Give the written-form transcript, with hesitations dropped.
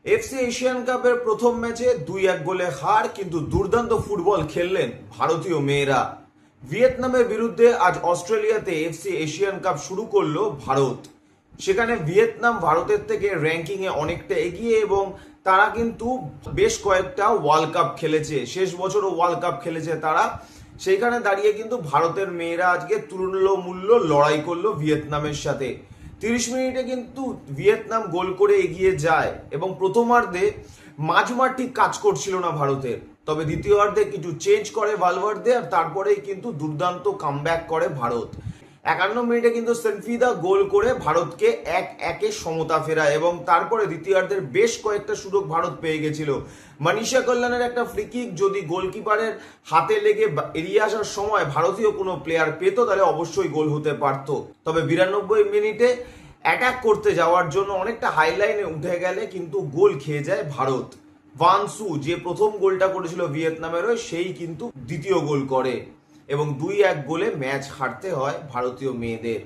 FC Asian কাপের প্রথম ম্যাচে 2-1 গোলে হার, কিন্তু দুর্দান্ত ফুটবল খেললেন ভারতীয় মেয়েরা। ভিয়েতনামের বিরুদ্ধে আজ অস্ট্রেলিয়াতে এফসি এশিয়ান কাপ শুরু করলো ভারত। সেখানে ভিয়েতনাম ভারতের থেকে র্যাঙ্কিংয়ে অনেকটা এগিয়ে এবং তারা কিন্তু বেশ কয়েকটা ওয়ার্ল্ড কাপ খেলেছে, শেষ বছরও ওয়ার্ল্ড কাপ খেলেছে তারা। সেইখানে দাঁড়িয়ে কিন্তু ভারতের মেয়েরা আজকে তুলনামূল্য লড়াই করলো ভিয়েতনামের সাথে। 30 মিনিটে কিন্তু ভিয়েতনাম গোল করে এগিয়ে যায় এবং প্রথমার্ধে মাঝমাঠ ঠিক কাজ করছিল না ভারতের, তবে দ্বিতীয়ার্ধে কিছু চেঞ্জ করে ভালভার্দে আর তারপরেই কিন্তু দুর্দান্ত কামব্যাক করে ভারত। 51 মিনিটে কিন্তু সেনফিদা গোল করে ভারতকে 1-1 সমতা ফেরায় এবং তারপরে দ্বিতীয়ার্ধের বেশ কয়েকটা সুযোগ ভারত পেয়ে গেছিল। মনীষা কল্যাণের একটা ফ্রি কিক যদি গোলকিপারের হাতে লেগে এড়িয়ে আসার সময় ভারতীয় কোনো প্লেয়ার পেত তাহলে অবশ্যই গোল হতে পারত। তবে 92 মিনিটে অ্যাটাক করতে যাওয়ার জন্য অনেকটা হাইলাইনে উঠে গেলে কিন্তু গোল খেয়ে যায় ভারত। ভানসু যে প্রথম গোলটা করেছিল ভিয়েতনামের হয়ে, সেই কিন্তু দ্বিতীয় গোল করে এবং 2-1 গোলে ম্যাচ হারতে হয় ভারতীয় মেয়েদের।